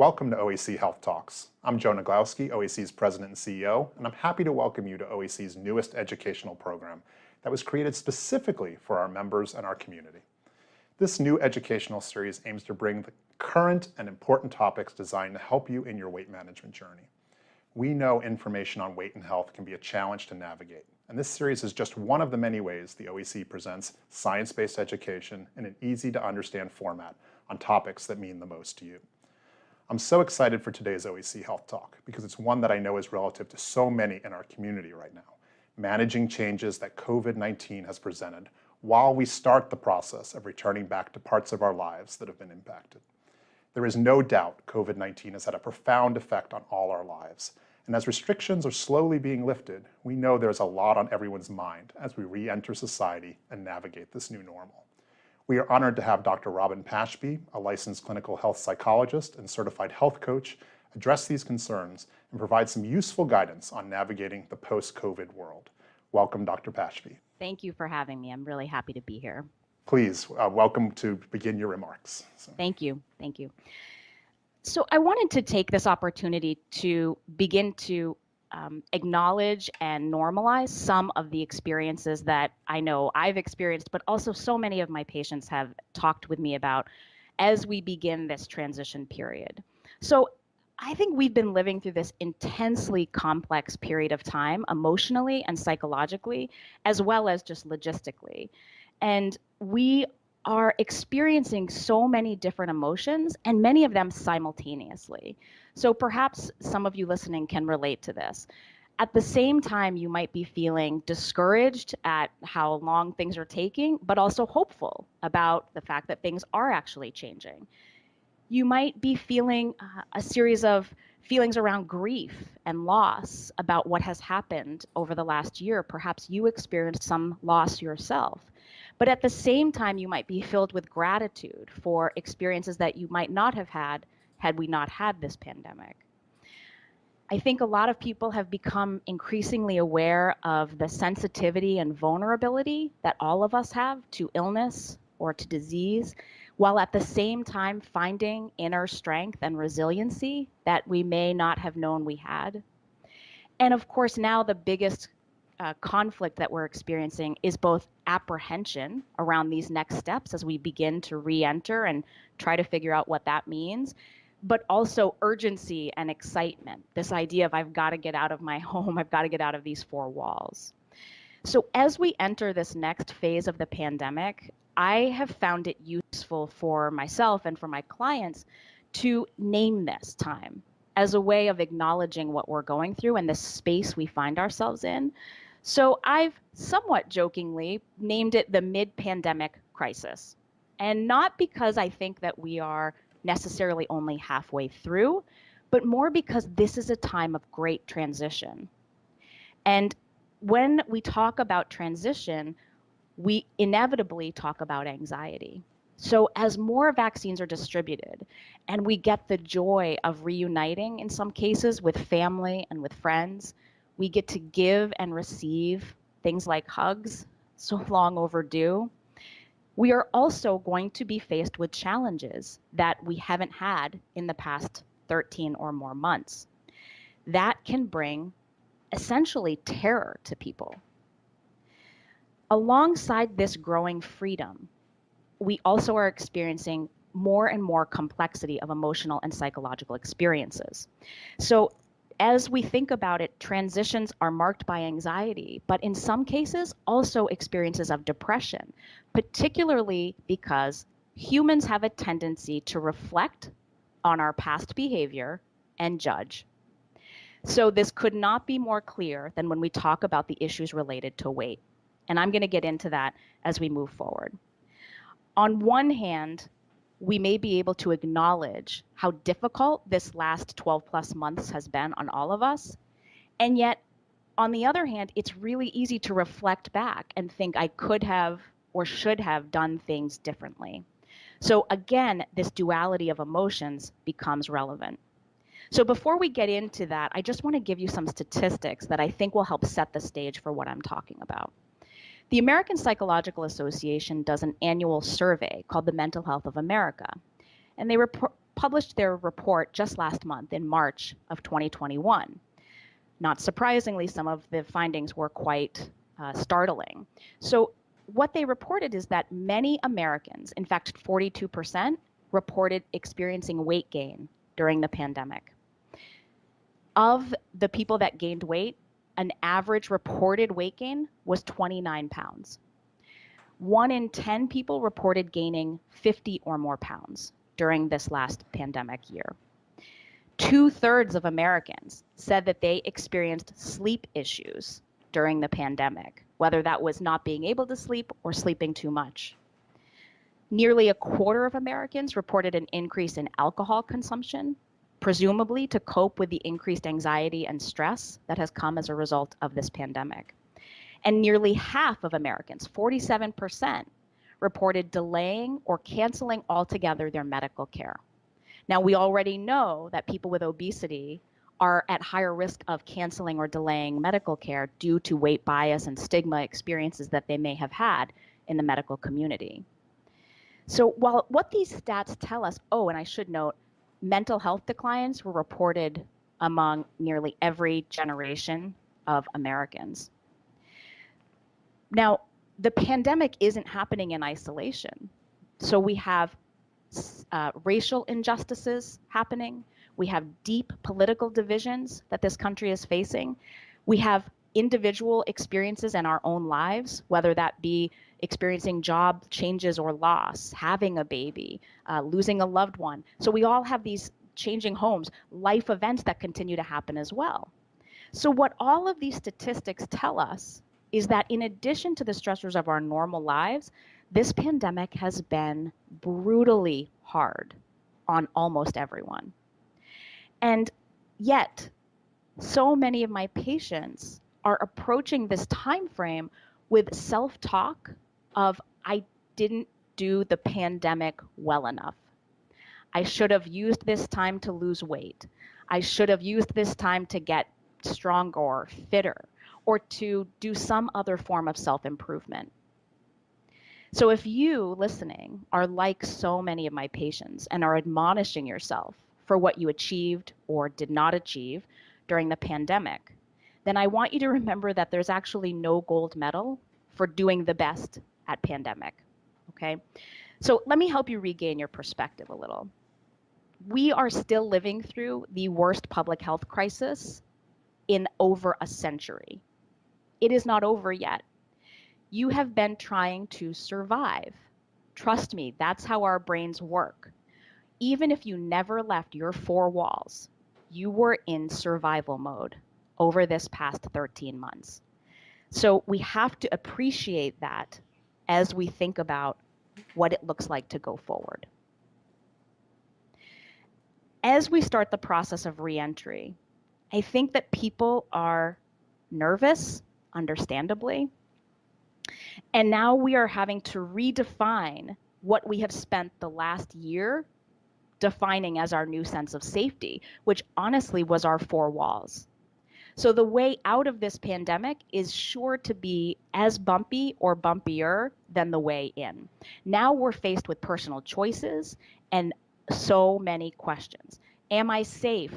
Welcome to OAC Health Talks. I'm Joe Naglowski, OAC's President and CEO, and I'm happy to welcome you to OAC's newest educational program that was created specifically for our members and our community. This new educational series aims to bring the current and important topics designed to help you in your weight management journey. We know information on weight and health can be a challenge to navigate, and this series is just one of the many ways the OAC presents science-based education in an easy-to-understand format on topics that mean the most to you. I'm so excited for today's OAC Health Talk because it's one that I know is relative to so many in our community right now, managing changes that COVID-19 has presented while we start the process of returning back to parts of our lives that have been impacted. There is no doubt COVID-19 has had a profound effect on all our lives, and as restrictions are slowly being lifted, we know there's a lot on everyone's mind as we re-enter society and navigate this new normal. We are honored to have Dr. Robin Pashby, a licensed clinical health psychologist and certified health coach, address these concerns and provide some useful guidance on navigating the post-COVID world. Welcome, Dr. Pashby. Thank you for having me. I'm really happy to be here. Please, welcome to begin your remarks. Thank you. Thank you. So I wanted to take this opportunity to begin to acknowledge and normalize some of the experiences that I know I've experienced, but also so many of my patients have talked with me about as we begin this transition period. So I think we've been living through this intensely complex period of time, emotionally and psychologically, as well as just logistically. And we are experiencing so many different emotions and many of them simultaneously. So perhaps some of you listening can relate to this. At the same time, you might be feeling discouraged at how long things are taking, but also hopeful about the fact that things are actually changing. You might be feeling a series of feelings around grief and loss about what has happened over the last year. Perhaps you experienced some loss yourself. But at the same time, you might be filled with gratitude for experiences that you might not have had we not had this pandemic. I think a lot of people have become increasingly aware of the sensitivity and vulnerability that all of us have to illness or to disease, while at the same time finding inner strength and resiliency that we may not have known we had. And of course, now the biggest conflict that we're experiencing is both apprehension around these next steps as we begin to re-enter and try to figure out what that means, but also urgency and excitement, this idea of I've got to get out of my home, I've got to get out of these four walls. So as we enter this next phase of the pandemic, I have found it useful for myself and for my clients to name this time as a way of acknowledging what we're going through and the space we find ourselves in. So I've somewhat jokingly named it the mid-pandemic crisis. And not because I think that we are necessarily only halfway through, but more because this is a time of great transition. And when we talk about transition, we inevitably talk about anxiety. So as more vaccines are distributed and we get the joy of reuniting in some cases with family and with friends, we get to give and receive things like hugs, so long overdue. We are also going to be faced with challenges that we haven't had in the past 13 or more months. That can bring essentially terror to people. Alongside this growing freedom, we also are experiencing more and more complexity of emotional and psychological experiences. So as we think about it, transitions are marked by anxiety, but in some cases also experiences of depression, particularly because humans have a tendency to reflect on our past behavior and judge. So this could not be more clear than when we talk about the issues related to weight. And I'm going to get into that as we move forward. On one hand, we may be able to acknowledge how difficult this last 12 plus months has been on all of us. And yet, on the other hand, it's really easy to reflect back and think I could have or should have done things differently. So again, this duality of emotions becomes relevant. So before we get into that, I just want to give you some statistics that I think will help set the stage for what I'm talking about. The American Psychological Association does an annual survey called the Mental Health of America, and they published their report just last month in March of 2021. Not surprisingly, some of the findings were quite startling. So what they reported is that many Americans, in fact, 42%, reported experiencing weight gain during the pandemic. Of the people that gained weight, an average reported weight gain was 29 pounds. 1 in 10 people reported gaining 50 or more pounds during this last pandemic year. 2/3 of Americans said that they experienced sleep issues during the pandemic, whether that was not being able to sleep or sleeping too much. Nearly 1/4 of Americans reported an increase in alcohol consumption, presumably to cope with the increased anxiety and stress that has come as a result of this pandemic. And nearly half of Americans, 47%, reported delaying or canceling altogether their medical care. Now, we already know that people with obesity are at higher risk of canceling or delaying medical care due to weight bias and stigma experiences that they may have had in the medical community. So while what these stats tell us, oh, and I should note, mental health declines were reported among nearly every generation of Americans. Now, the pandemic isn't happening in isolation. So we have racial injustices happening. We have deep political divisions that this country is facing. We have individual experiences in our own lives, whether that be experiencing job changes or loss, having a baby, losing a loved one. So we all have these changing homes, life events that continue to happen as well. So what all of these statistics tell us is that in addition to the stressors of our normal lives, this pandemic has been brutally hard on almost everyone. And yet, so many of my patients are approaching this time frame with self-talk of, I didn't do the pandemic well enough. I should have used this time to lose weight. I should have used this time to get stronger or fitter, or to do some other form of self-improvement. So if you listening are like so many of my patients and are admonishing yourself for what you achieved or did not achieve during the pandemic, then I want you to remember that there's actually no gold medal for doing the best at pandemic, okay? So let me help you regain your perspective a little. We are still living through the worst public health crisis in over a century. It is not over yet. You have been trying to survive. Trust me, that's how our brains work. Even if you never left your 4 walls, you were in survival mode over this past 13 months. So we have to appreciate that as we think about what it looks like to go forward. As we start the process of reentry, I think that people are nervous, understandably. And now we are having to redefine what we have spent the last year defining as our new sense of safety, which honestly was our 4 walls. So the way out of this pandemic is sure to be as bumpy or bumpier than the way in. Now we're faced with personal choices and so many questions. Am I safe?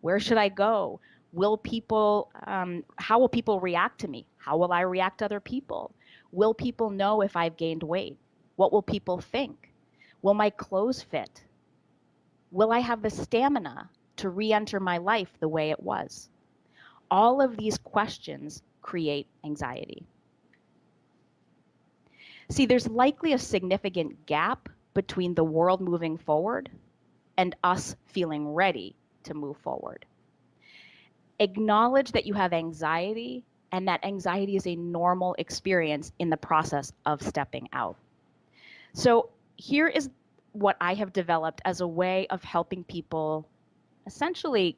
Where should I go? How will people react to me? How will I react to other people? Will people know if I've gained weight? What will people think? Will my clothes fit? Will I have the stamina to re-enter my life the way it was? All of these questions create anxiety. See, there's likely a significant gap between the world moving forward and us feeling ready to move forward. Acknowledge that you have anxiety and that anxiety is a normal experience in the process of stepping out. So here is what I have developed as a way of helping people essentially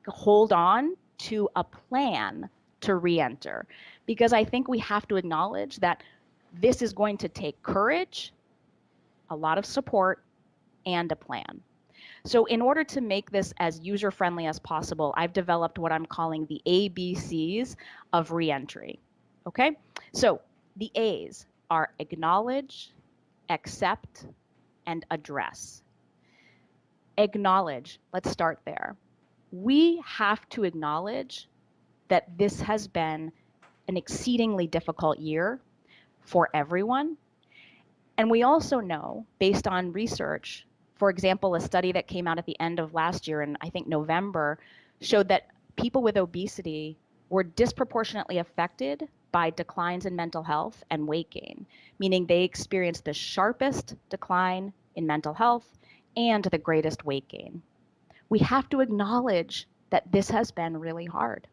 hold on to a plan to re-enter, because I think we have to acknowledge that this is going to take courage, a lot of support, and a plan. So in order to make this as user-friendly as possible, I've developed what I'm calling the ABCs of re-entry, okay? So the A's are acknowledge, accept, and address. Acknowledge, let's start there. We have to acknowledge that this has been an exceedingly difficult year for everyone. And we also know, based on research, for example, a study that came out at the end of last year in, I think, November, showed that people with obesity were disproportionately affected by declines in mental health and weight gain, meaning they experienced the sharpest decline in mental health and the greatest weight gain. We have to acknowledge that this has been really hard.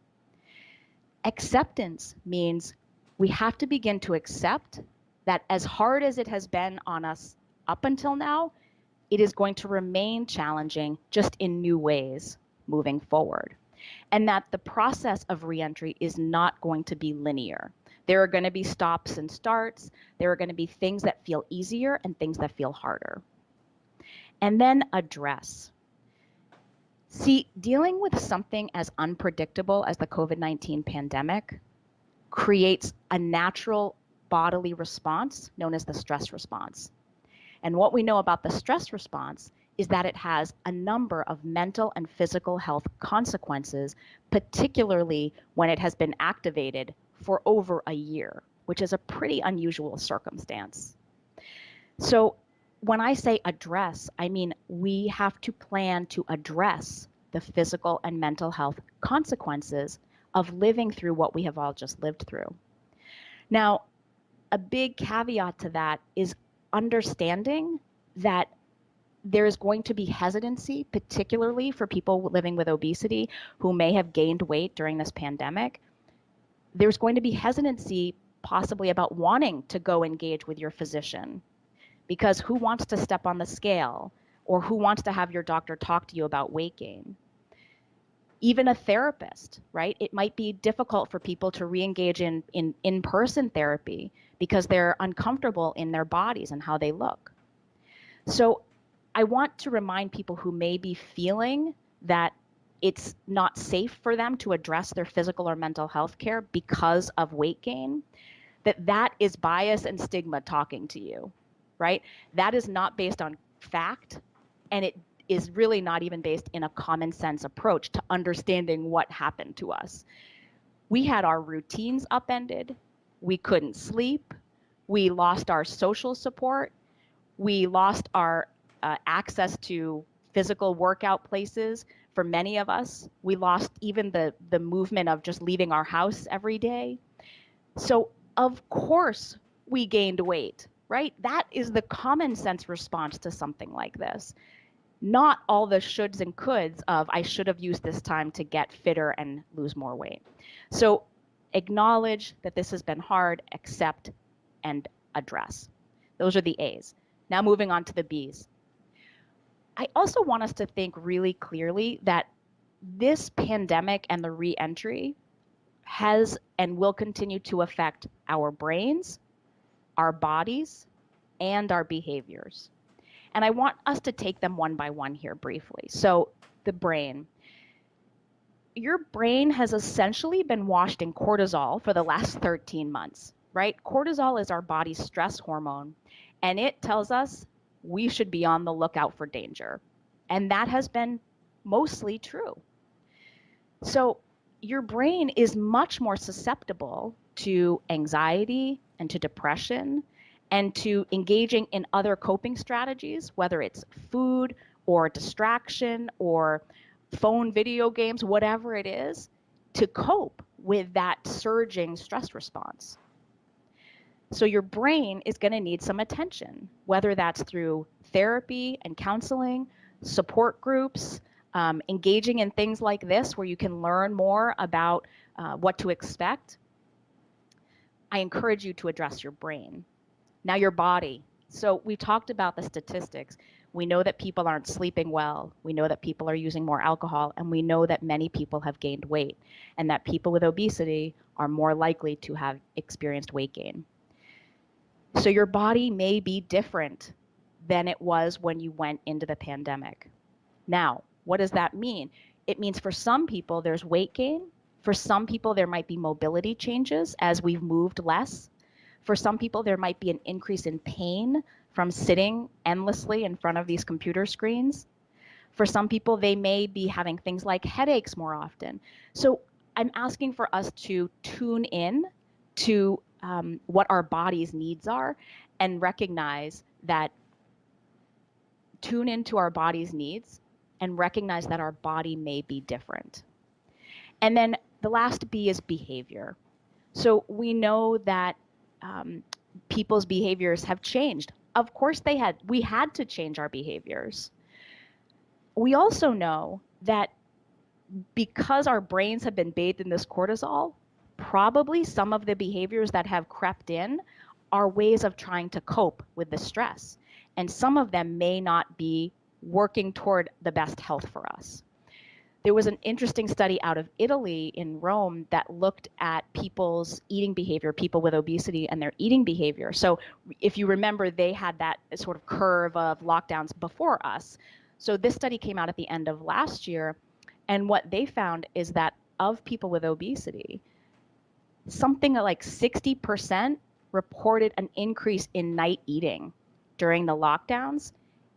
Acceptance means we have to begin to accept that as hard as it has been on us up until now, it is going to remain challenging, just in new ways moving forward. And that the process of reentry is not going to be linear. There are going to be stops and starts. There are going to be things that feel easier and things that feel harder. And then address. See, dealing with something as unpredictable as the COVID-19 pandemic creates a natural bodily response known as the stress response. And what we know about the stress response is that it has a number of mental and physical health consequences, particularly when it has been activated for over a year, which is a pretty unusual circumstance. So when I say address, I mean we have to plan to address the physical and mental health consequences of living through what we have all just lived through. Now, a big caveat to that is understanding that there's going to be hesitancy, particularly for people living with obesity who may have gained weight during this pandemic. There's going to be hesitancy possibly about wanting to go engage with your physician, because who wants to step on the scale, or who wants to have your doctor talk to you about weight gain? Even a therapist, right? It might be difficult for people to re-engage in in-person therapy because they're uncomfortable in their bodies and how they look. So I want to remind people who may be feeling that it's not safe for them to address their physical or mental health care because of weight gain, that is bias and stigma talking to you, right? That is not based on fact, and it is really not even based in a common sense approach to understanding what happened to us. We had our routines upended. We couldn't sleep. We lost our social support. We lost our access to physical workout places. For many of us, we lost even the movement of just leaving our house every day. So of course we gained weight, right? That is the common sense response to something like this. Not all the shoulds and coulds of I should have used this time to get fitter and lose more weight. So acknowledge that this has been hard, accept, and address. Those are the A's. Now moving on to the B's. I also want us to think really clearly that this pandemic and the re-entry has and will continue to affect our brains, our bodies, and our behaviors. And I want us to take them one by one here briefly. So the brain. Your brain has essentially been washed in cortisol for the last 13 months, right? Cortisol is our body's stress hormone, and it tells us we should be on the lookout for danger. And that has been mostly true. So your brain is much more susceptible to anxiety and to depression and to engaging in other coping strategies, whether it's food or distraction or phone video games, whatever it is, to cope with that surging stress response. So your brain is going to need some attention, whether that's through therapy and counseling, support groups, engaging in things like this where you can learn more about what to expect. I encourage you to address your brain. Now your body. So we talked about the statistics. We know that people aren't sleeping well. We know that people are using more alcohol, and we know that many people have gained weight, and that people with obesity are more likely to have experienced weight gain. So your body may be different than it was when you went into the pandemic. Now, what does that mean? It means for some people there's weight gain. For some people there might be mobility changes as we've moved less. For some people there might be an increase in pain from sitting endlessly in front of these computer screens. For some people, they may be having things like headaches more often. So I'm asking for us to tune in to what our body's needs are and recognize that tune into our body's needs and recognize that our body may be different. And then the last B is behavior. So we know that people's behaviors have changed. Of course we had to change our behaviors. We also know that because our brains have been bathed in this cortisol, probably some of the behaviors that have crept in are ways of trying to cope with the stress. And some of them may not be working toward the best health for us. There was an interesting study out of Italy in Rome that looked at people's eating behavior, people with obesity and their eating behavior. So if you remember, they had that sort of curve of lockdowns before us. So this study came out at the end of last year. And what they found is that of people with obesity, something like 60% reported an increase in night eating during the lockdowns,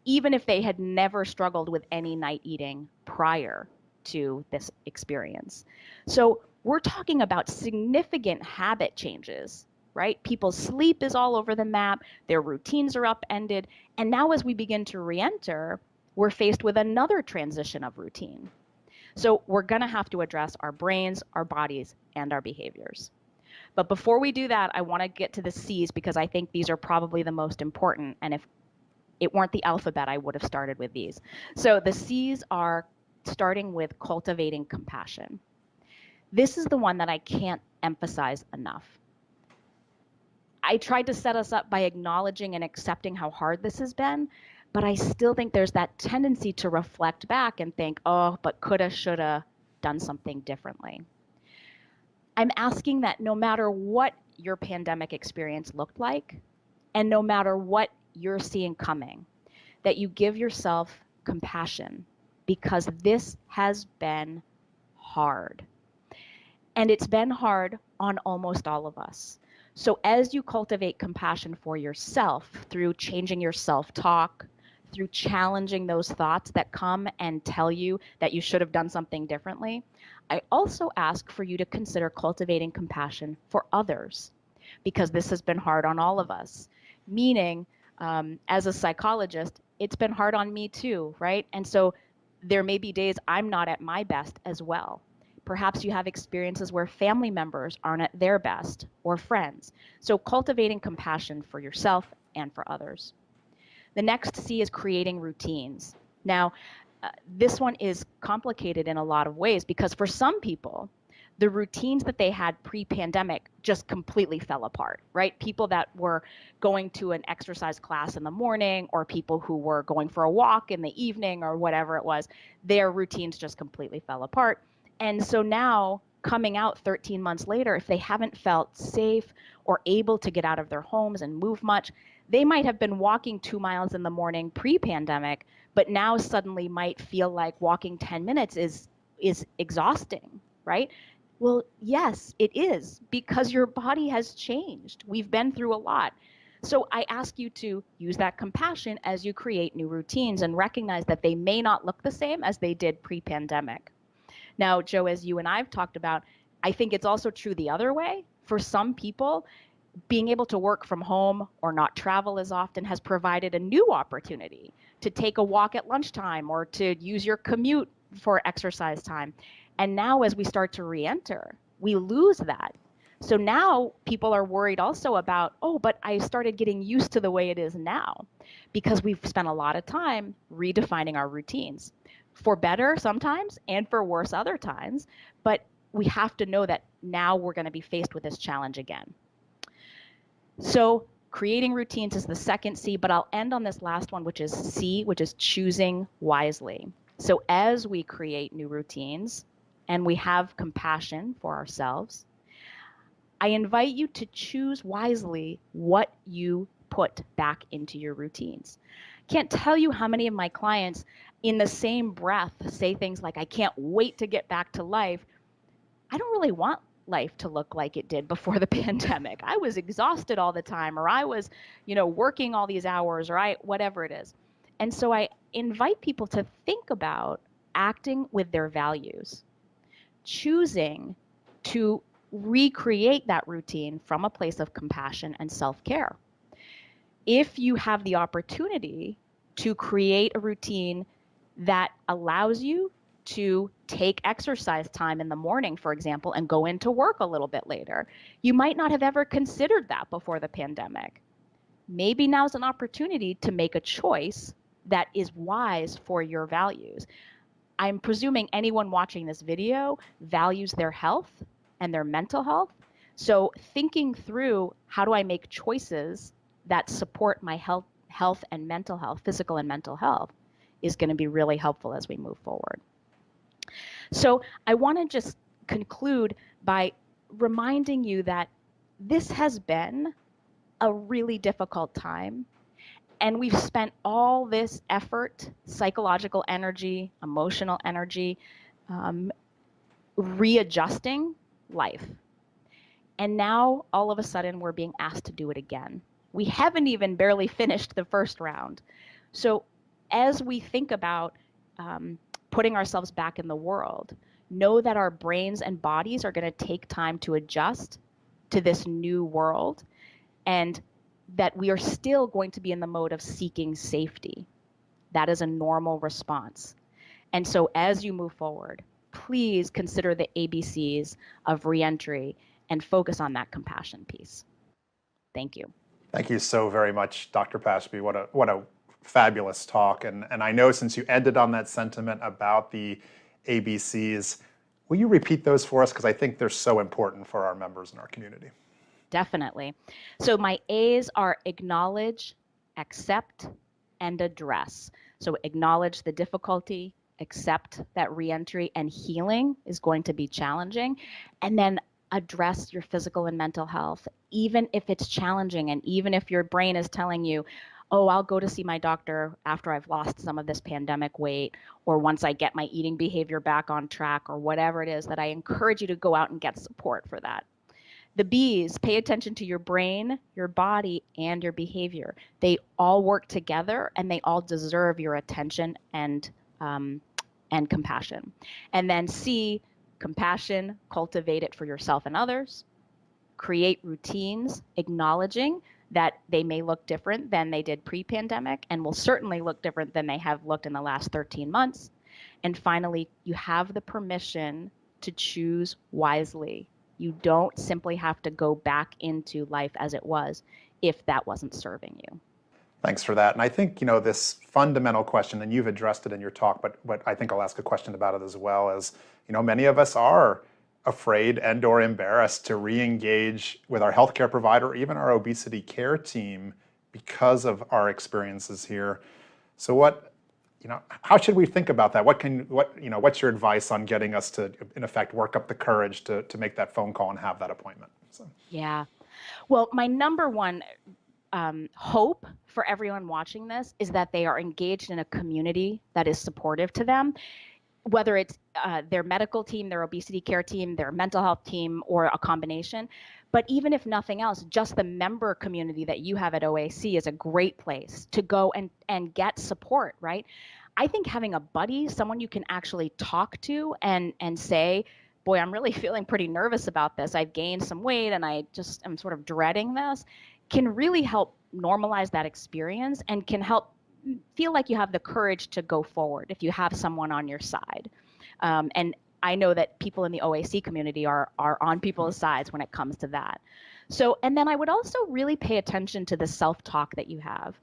even if they had never struggled with any night eating prior to this experience. So we're talking about significant habit changes, right? People's sleep is all over the map, their routines are upended, and now as we begin to re-enter, we're faced with another transition of routine. So we're going to have to address our brains, our bodies, and our behaviors. But before we do that, I want to get to the C's because I think these are probably the most important. And if it weren't the alphabet, I would have started with these. So the C's are starting with cultivating compassion. This is the one that I can't emphasize enough. I tried to set us up by acknowledging and accepting how hard this has been, but I still think there's that tendency to reflect back and think, oh, but coulda, shoulda, done something differently. I'm asking that no matter what your pandemic experience looked like, and no matter what you're seeing coming, that you give yourself compassion because this has been hard. And it's been hard on almost all of us. So as you cultivate compassion for yourself through changing your self-talk, through challenging those thoughts that come and tell you that you should have done something differently, I also ask for you to consider cultivating compassion for others, because this has been hard on all of us. Meaning, as a psychologist, it's been hard on me too, right? And so there may be days I'm not at my best as well. Perhaps you have experiences where family members aren't at their best, or friends. So cultivating compassion for yourself and for others. The next C is creating routines. Now, this one is complicated in a lot of ways because for some people, the routines that they had pre-pandemic just completely fell apart, right? People that were going to an exercise class in the morning, or people who were going for a walk in the evening, or whatever it was, their routines just completely fell apart. And so now, coming out 13 months later, if they haven't felt safe or able to get out of their homes and move much, they might have been walking 2 miles in the morning pre-pandemic, but now suddenly might feel like walking 10 minutes is exhausting, right? Well, yes, it is, because your body has changed. We've been through a lot. So I ask you to use that compassion as you create new routines and recognize that they may not look the same as they did pre-pandemic. Now, Joe, as you and I've talked about, I think it's also true the other way. For some people, being able to work from home or not travel as often has provided a new opportunity to take a walk at lunchtime or to use your commute for exercise time. And now as we start to re-enter, we lose that. So now people are worried also about, oh, but I started getting used to the way it is now, because we've spent a lot of time redefining our routines, for better sometimes and for worse other times. But we have to know that now we're going to be faced with this challenge again. So creating routines is the second C, but I'll end on this last one, which is C, which is choosing wisely. So as we create new routines and we have compassion for ourselves, I invite you to choose wisely what you put back into your routines. Can't tell you how many of my clients in the same breath say things like, I can't wait to get back to life. I don't really want life to look like it did before the pandemic. I was exhausted all the time, or I was, working all these hours, or whatever it is. And so I invite people to think about acting with their values, choosing to recreate that routine from a place of compassion and self-care. If you have the opportunity to create a routine that allows you to take exercise time in the morning, for example, and go into work a little bit later, you might not have ever considered that before the pandemic. Maybe now's an opportunity to make a choice that is wise for your values. I'm presuming anyone watching this video values their health and their mental health. So thinking through, how do I make choices that support my health and mental health, physical and mental health, is going to be really helpful as we move forward. So I want to just conclude by reminding you that this has been a really difficult time. And we've spent all this effort, psychological energy, emotional energy, readjusting life. And now all of a sudden we're being asked to do it again. We haven't even barely finished the first round. So as we think about putting ourselves back in the world, know that our brains and bodies are going to take time to adjust to this new world, and that we are still going to be in the mode of seeking safety. That is a normal response. And so as you move forward, please consider the ABCs of reentry and focus on that compassion piece. Thank you. Thank you so very much, Dr. Pashby. What a fabulous talk. And I know since you ended on that sentiment about the ABCs, will you repeat those for us? Because I think they're so important for our members in our community. Definitely. So my A's are acknowledge, accept, and address. So acknowledge the difficulty, accept that reentry and healing is going to be challenging, and then address your physical and mental health, even if it's challenging and even if your brain is telling you, oh, I'll go to see my doctor after I've lost some of this pandemic weight, or once I get my eating behavior back on track, or whatever it is, that I encourage you to go out and get support for that. The B's, pay attention to your brain, your body, and your behavior. They all work together and they all deserve your attention and compassion. And then C, compassion, cultivate it for yourself and others. Create routines, acknowledging that they may look different than they did pre-pandemic and will certainly look different than they have looked in the last 13 months. And finally, you have the permission to choose wisely. You don't simply have to go back into life as it was if that wasn't serving you. Thanks for that. And I think, this fundamental question, and you've addressed it in your talk, but I think I'll ask a question about it as well, as, many of us are afraid and or embarrassed to re-engage with our healthcare provider, or even our obesity care team, because of our experiences here. So how should we think about that? What's your advice on getting us to, in effect, work up the courage to make that phone call and have that appointment? So. Yeah. Well, my number one hope for everyone watching this is that they are engaged in a community that is supportive to them, whether it's their medical team, their obesity care team, their mental health team, or a combination. But even if nothing else, just the member community that you have at OAC is a great place to go and get support, right? I think having a buddy, someone you can actually talk to and say, boy, I'm really feeling pretty nervous about this. I've gained some weight and I just am sort of dreading this, can really help normalize that experience and can help feel like you have the courage to go forward if you have someone on your side. And I know that people in the OAC community are on people's sides when it comes to that. So, and then I would also really pay attention to the self-talk that you have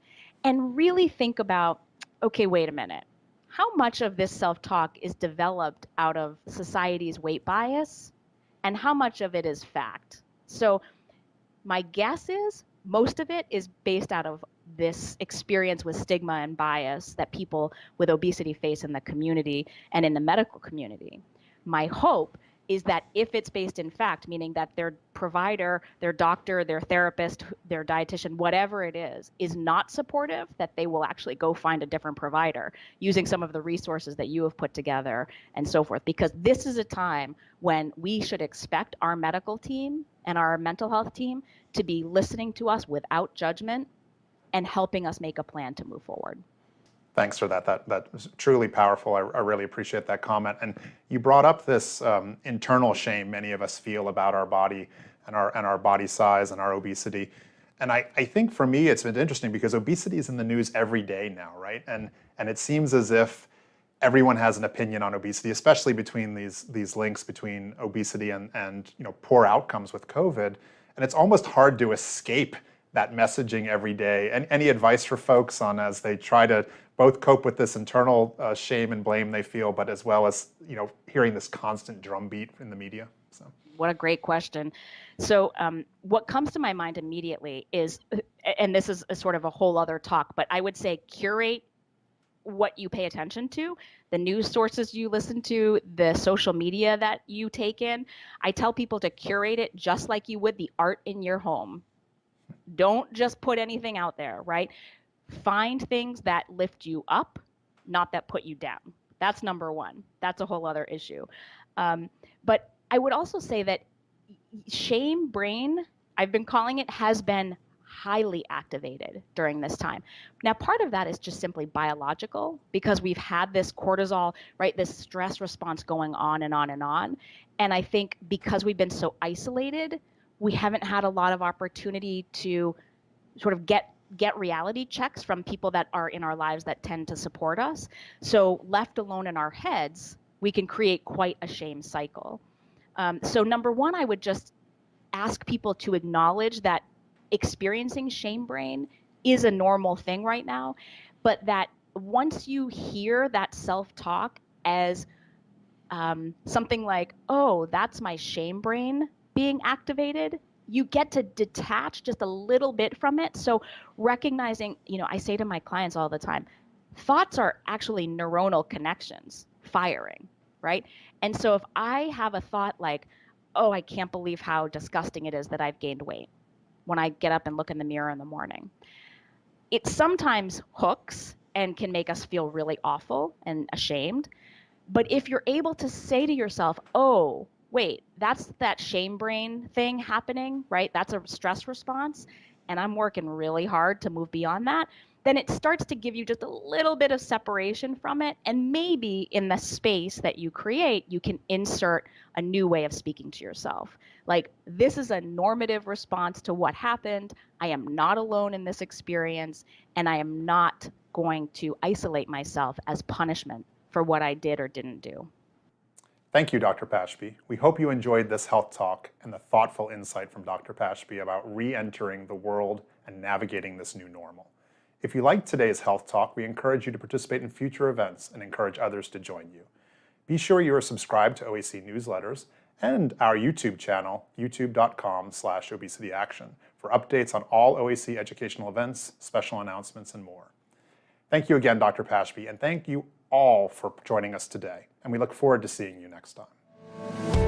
and really think about, okay, wait a minute. How much of this self-talk is developed out of society's weight bias and how much of it is fact? So my guess is most of it is based out of this experience with stigma and bias that people with obesity face in the community and in the medical community. My hope is that if it's based in fact, meaning that their provider, their doctor, their therapist, their dietitian, whatever it is not supportive, that they will actually go find a different provider using some of the resources that you have put together and so forth. Because this is a time when we should expect our medical team and our mental health team to be listening to us without judgment and helping us make a plan to move forward. Thanks for that. That was truly powerful. I really appreciate that comment. And you brought up this internal shame many of us feel about our body and our body size and our obesity. And I think for me, it's been interesting because obesity is in the news every day now, right? And it seems as if everyone has an opinion on obesity, especially between these links between obesity and poor outcomes with COVID. And it's almost hard to escape that messaging every day. And any advice for folks on as they try to both cope with this internal shame and blame they feel, but as well as hearing this constant drumbeat in the media? So. What a great question. So what comes to my mind immediately is, and this is a sort of a whole other talk, but I would say curate what you pay attention to, the news sources you listen to, the social media that you take in. I tell people to curate it just like you would the art in your home. Don't just put anything out there, right? Find things that lift you up, not that put you down. That's number one. That's a whole other issue. But I would also say that shame brain, I've been calling it, has been highly activated during this time. Now, part of that is just simply biological because we've had this cortisol, right, this stress response going on and on and on. And I think because we've been so isolated, we haven't had a lot of opportunity to sort of get reality checks from people that are in our lives that tend to support us. So left alone in our heads, we can create quite a shame cycle. So number one, I would just ask people to acknowledge that experiencing shame brain is a normal thing right now, but that once you hear that self-talk as something like, oh, that's my shame brain being activated, you get to detach just a little bit from it. So recognizing, I say to my clients all the time, thoughts are actually neuronal connections firing, right? And so if I have a thought like, oh, I can't believe how disgusting it is that I've gained weight when I get up and look in the mirror in the morning, it sometimes hooks and can make us feel really awful and ashamed. But if you're able to say to yourself, oh, wait, that's that shame brain thing happening, right? That's a stress response. And I'm working really hard to move beyond that. Then it starts to give you just a little bit of separation from it. And maybe in the space that you create, you can insert a new way of speaking to yourself. Like, this is a normative response to what happened. I am not alone in this experience. And I am not going to isolate myself as punishment for what I did or didn't do. Thank you, Dr. Pashby. We hope you enjoyed this health talk and the thoughtful insight from Dr. Pashby about re-entering the world and navigating this new normal. If you liked today's health talk, we encourage you to participate in future events and encourage others to join you. Be sure you are subscribed to OAC newsletters and our YouTube channel, youtube.com/obesityaction, for updates on all OAC educational events, special announcements, and more. Thank you again, Dr. Pashby, and thank you all for joining us today, and we look forward to seeing you next time.